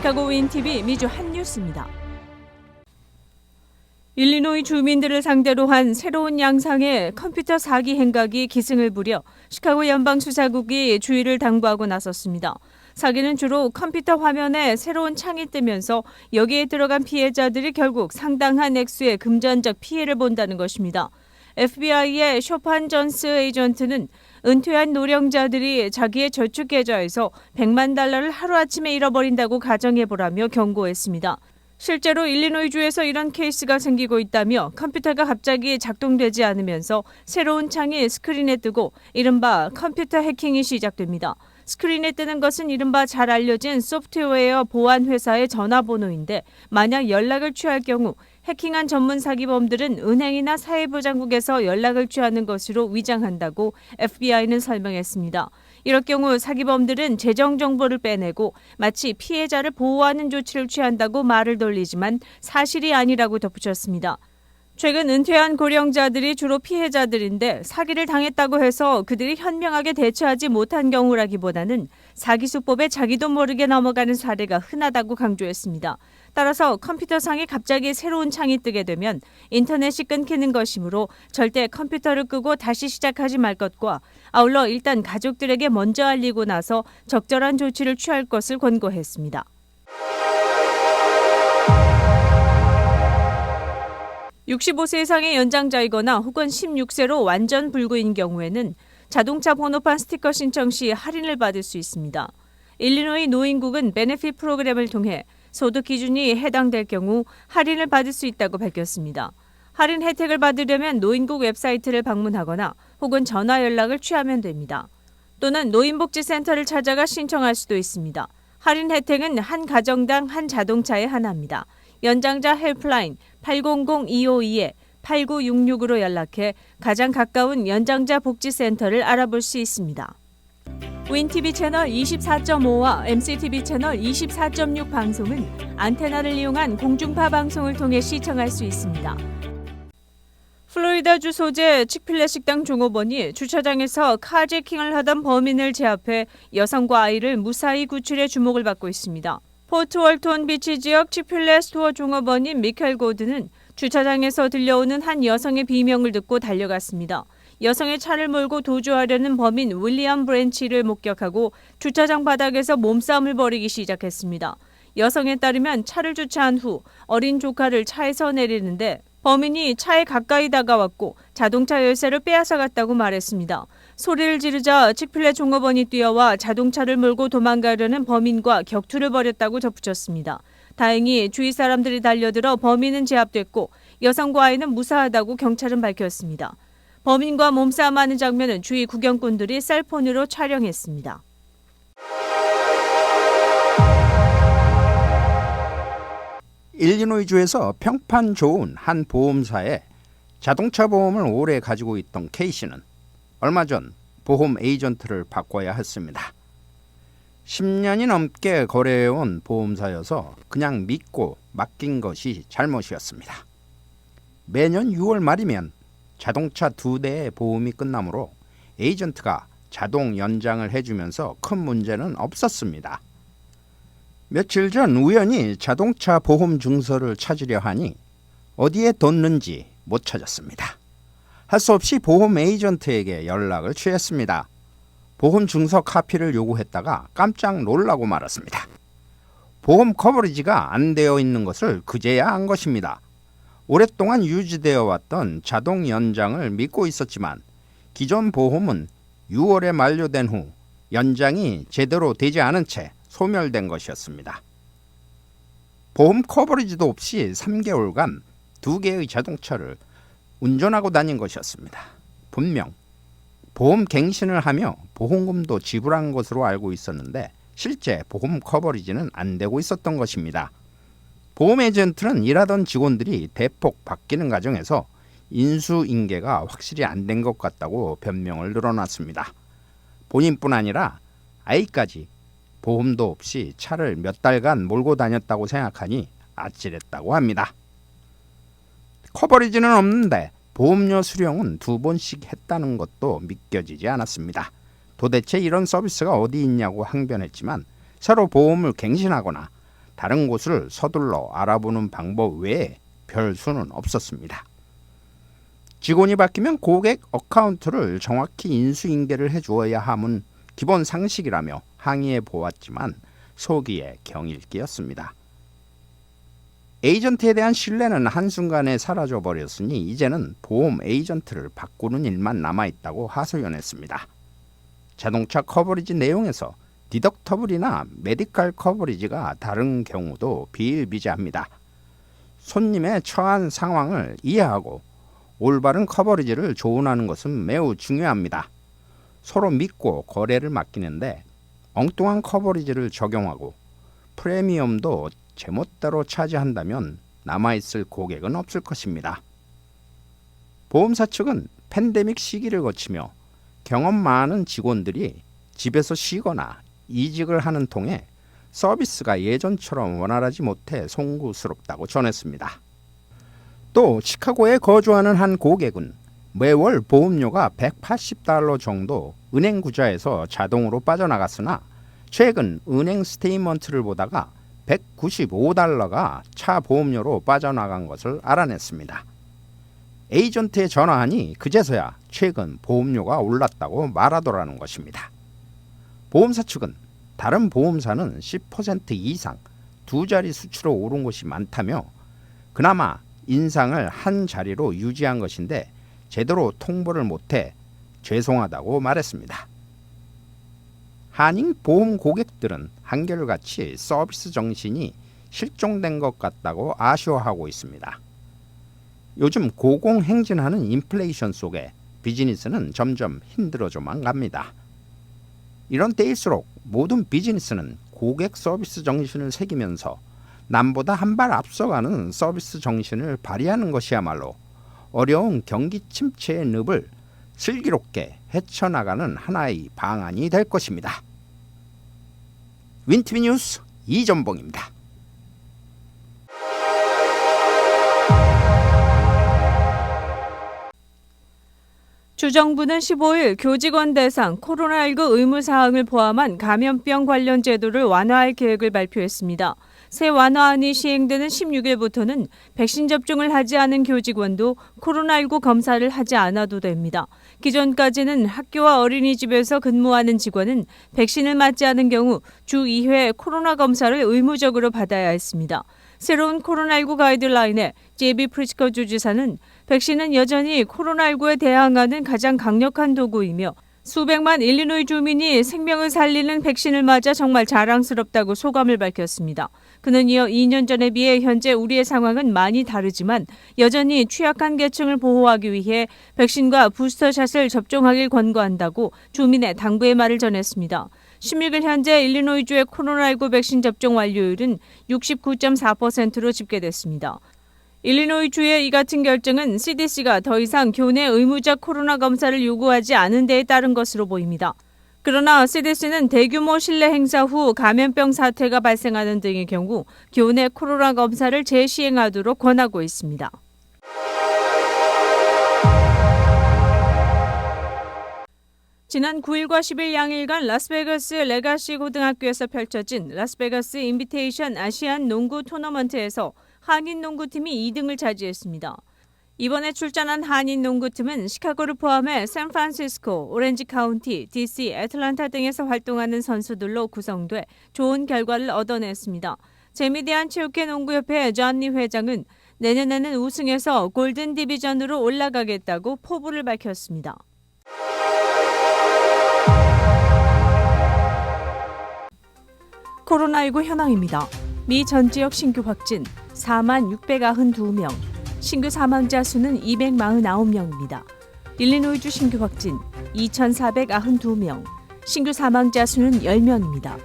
시카고 윈TV 미주 한뉴스입니다. 일리노이 주민들을 상대로 한 새로운 양상의 컴퓨터 사기 행각이 기승을 부려 시카고 연방수사국이 주의를 당부하고 나섰습니다. 사기는 주로 컴퓨터 화면에 새로운 창이 뜨면서 여기에 들어간 피해자들이 결국 상당한 액수의 금전적 피해를 본다는 것입니다. FBI의 쇼판 존스 에이전트는 은퇴한 노령자들이 자기의 저축 계좌에서 $1,000,000를 하루아침에 잃어버린다고 가정해보라며 경고했습니다. 실제로 일리노이주에서 이런 케이스가 생기고 있다며 컴퓨터가 갑자기 작동되지 않으면서 새로운 창이 스크린에 뜨고 이른바 컴퓨터 해킹이 시작됩니다. 스크린에 뜨는 것은 이른바 잘 알려진 소프트웨어 보안 회사의 전화번호인데 만약 연락을 취할 경우 해킹한 전문 사기범들은 은행이나 사회보장국에서 연락을 취하는 것으로 위장한다고 FBI는 설명했습니다. 이럴 경우 사기범들은 재정 정보를 빼내고 마치 피해자를 보호하는 조치를 취한다고 말을 돌리지만 사실이 아니라고 덧붙였습니다. 최근 은퇴한 고령자들이 주로 피해자들인데 사기를 당했다고 해서 그들이 현명하게 대처하지 못한 경우라기보다는 사기 수법에 자기도 모르게 넘어가는 사례가 흔하다고 강조했습니다. 따라서 컴퓨터상에 갑자기 새로운 창이 뜨게 되면 인터넷이 끊기는 것이므로 절대 컴퓨터를 끄고 다시 시작하지 말 것과 아울러 일단 가족들에게 먼저 알리고 나서 적절한 조치를 취할 것을 권고했습니다. (65세) 이상의 연장자이거나 혹은 16세로 완전 불구인 경우에는 자동차 번호판 스티커 신청 시 할인을 받을 수 있습니다. 일리노이 노인국은 베네핏 프로그램을 통해 소득 기준이 해당될 경우 할인을 받을 수 있다고 밝혔습니다. 할인 혜택을 받으려면 노인국 웹사이트를 방문하거나 혹은 전화 연락을 취하면 됩니다. 또는 노인복지센터를 찾아가 신청할 수도 있습니다. 할인 혜택은 한 가정당 한 자동차에 하나입니다. 연장자 헬프라인 800-252-8966으로 연락해 가장 가까운 연장자 복지센터를 알아볼 수 있습니다. 윈TV 채널 24.5와 MCTV 채널 24.6 방송은 안테나를 이용한 공중파 방송을 통해 시청할 수 있습니다. 플로리다주 소재 칙필레 식당 종업원이 주차장에서 카제킹을 하던 범인을 제압해 여성과 아이를 무사히 구출해 주목을 받고 있습니다. 포트 월톤 비치 지역 칙필레 스토어 종업원인 미켈 고드는 주차장에서 들려오는 한 여성의 비명을 듣고 달려갔습니다. 여성의 차를 몰고 도주하려는 범인 윌리엄 브랜치를 목격하고 주차장 바닥에서 몸싸움을 벌이기 시작했습니다. 여성에 따르면 차를 주차한 후 어린 조카를 차에서 내리는데 범인이 차에 가까이 다가왔고 자동차 열쇠를 빼앗아갔다고 말했습니다. 소리를 지르자 칙필레 종업원이 뛰어와 자동차를 몰고 도망가려는 범인과 격투를 벌였다고 덧붙였습니다. 다행히 주위 사람들이 달려들어 범인은 제압됐고 여성과 아이는 무사하다고 경찰은 밝혔습니다. 범인과 몸싸움하는 장면은 주위 구경꾼들이 셀폰으로 촬영했습니다. 일리노이주에서 평판 좋은 한 보험사에 자동차 보험을 오래 가지고 있던 K씨는 얼마 전 보험 에이전트를 바꿔야 했습니다. 10년이 넘게 거래해온 보험사여서 그냥 믿고 맡긴 것이 잘못이었습니다. 매년 6월 말이면 자동차 2대의 보험이 끝나므로 에이전트가 자동 연장을 해주면서 큰 문제는 없었습니다. 며칠 전 우연히 자동차 보험 증서를 찾으려 하니 어디에 뒀는지 못 찾았습니다. 할 수 없이 보험 에이전트에게 연락을 취했습니다. 보험 증서 카피를 요구했다가 깜짝 놀라고 말았습니다. 보험 커버리지가 안 되어 있는 것을 그제야 안 것입니다. 오랫동안 유지되어 왔던 자동 연장을 믿고 있었지만 기존 보험은 6월에 만료된 후 연장이 제대로 되지 않은 채 소멸된 것이었습니다. 보험 커버리지도 없이 3개월간 2개의 자동차를 운전하고 다닌 것이었습니다. 분명 보험 갱신을 하며 보험금도 지불한 것으로 알고 있었는데 실제 보험 커버리지는 안 되고 있었던 것입니다. 보험 에이전트는 일하던 직원들이 대폭 바뀌는 과정에서 인수인계가 확실히 안 된 것 같다고 변명을 늘어놨습니다. 본인뿐 아니라 아이까지 보험도 없이 차를 몇 달간 몰고 다녔다고 생각하니 아찔했다고 합니다. 커버리지는 없는데 보험료 수령은 2번씩 했다는 것도 믿겨지지 않았습니다. 도대체 이런 서비스가 어디 있냐고 항변했지만 새로 보험을 갱신하거나 다른 곳을 서둘러 알아보는 방법 외에 별 수는 없었습니다. 직원이 바뀌면 고객 어카운트를 정확히 인수인계를 해주어야 함은 기본 상식이라며 항의해 보았지만 소기의 경일기였습니다. 에이전트에 대한 신뢰는 한순간에 사라져버렸으니 이제는 보험 에이전트를 바꾸는 일만 남아있다고 하소연했습니다. 자동차 커버리지 내용에서 디덕터블이나 메디컬 커버리지가 다른 경우도 비일비재합니다. 손님의 처한 상황을 이해하고 올바른 커버리지를 조언하는 것은 매우 중요합니다. 서로 믿고 거래를 맡기는데 엉뚱한 커버리지를 적용하고 프리미엄도 제멋대로 차지한다면 남아있을 고객은 없을 것입니다. 보험사 측은 팬데믹 시기를 거치며 경험 많은 직원들이 집에서 쉬거나 이직을 하는 통에 서비스가 예전처럼 원활하지 못해 송구스럽다고 전했습니다. 또 시카고에 거주하는 한 고객은 매월 보험료가 $180 정도 은행 구좌에서 자동으로 빠져나갔으나 최근 은행 스테이트먼트를 보다가 $195가 차 보험료로 빠져나간 것을 알아냈습니다. 에이전트에 전화하니 그제서야 최근 보험료가 올랐다고 말하더라는 것입니다. 보험사 측은 다른 보험사는 10% 이상 두 자리 수치로 오른 곳이 많다며 그나마 인상을 한 자리로 유지한 것인데 제대로 통보를 못해 죄송하다고 말했습니다. 한인 보험 고객들은 한결같이 서비스 정신이 실종된 것 같다고 아쉬워하고 있습니다. 요즘 고공행진하는 인플레이션 속에 비즈니스는 점점 힘들어져만 갑니다. 이런 때일수록 모든 비즈니스는 고객 서비스 정신을 새기면서 남보다 한 발 앞서가는 서비스 정신을 발휘하는 것이야말로 어려운 경기 침체의 늪을 슬기롭게 헤쳐나가는 하나의 방안이 될 것입니다. 윈티비 뉴스 이전봉입니다. 주정부는 15일 교직원 대상 코로나19 의무사항을 포함한 감염병 관련 제도를 완화할 계획을 발표했습니다. 새 완화안이 시행되는 16일부터는 백신 접종을 하지 않은 교직원도 코로나19 검사를 하지 않아도 됩니다. 기존까지는 학교와 어린이집에서 근무하는 직원은 백신을 맞지 않은 경우 주 2회 코로나 검사를 의무적으로 받아야 했습니다. 새로운 코로나19 가이드라인에 제비 프리츠커 주지사는 백신은 여전히 코로나19에 대항하는 가장 강력한 도구이며 수백만 일리노이 주민이 생명을 살리는 백신을 맞아 정말 자랑스럽다고 소감을 밝혔습니다. 그는 이어 2년 전에 비해 현재 우리의 상황은 많이 다르지만 여전히 취약한 계층을 보호하기 위해 백신과 부스터샷을 접종하길 권고한다고 주민의 당부의 말을 전했습니다. 16일 현재 일리노이주의 코로나19 백신 접종 완료율은 69.4%로 집계됐습니다. 일리노이주의 이 같은 결정은 CDC가 더 이상 교내 의무적 코로나 검사를 요구하지 않은 데에 따른 것으로 보입니다. 그러나 CDC는 대규모 실내 행사 후 감염병 사태가 발생하는 등의 경우 교내 코로나 검사를 재시행하도록 권하고 있습니다. 지난 9일과 10일 양일간 라스베가스 레가시 고등학교에서 펼쳐진 라스베가스 인비테이션 아시안 농구 토너먼트에서 한인 농구팀이 2등을 차지했습니다. 이번에 출전한 한인 농구팀은 시카고를 포함해 샌프란시스코, 오렌지 카운티, DC, 애틀란타 등에서 활동하는 선수들로 구성돼 좋은 결과를 얻어냈습니다. 재미대한 체육회 농구협회 존니 회장은 내년에는 우승해서 골든 디비전으로 올라가겠다고 포부를 밝혔습니다. 코로나19 현황입니다. 미 전 지역 신규 확진 46,692명, 신규 사망자 수는 249명입니다. 일리노이주 신규 확진 2,492명, 신규 사망자 수는 10명입니다.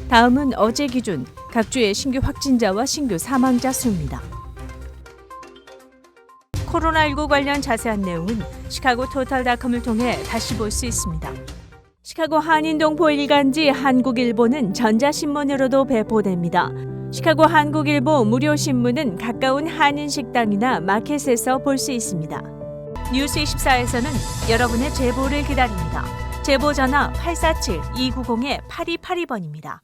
다음은 어제 기준 각 주의 신규 확진자와 신규 사망자 수입니다. 코로나19 관련 자세한 내용은 시카고 토탈닷컴을 통해 다시 볼 수 있습니다. 시카고 한인동포 일간지 한국일보는 전자신문으로도 배포됩니다. 시카고 한국일보 무료신문은 가까운 한인식당이나 마켓에서 볼 수 있습니다. 뉴스24에서는 여러분의 제보를 기다립니다. 제보 전화 847-290-8282번입니다.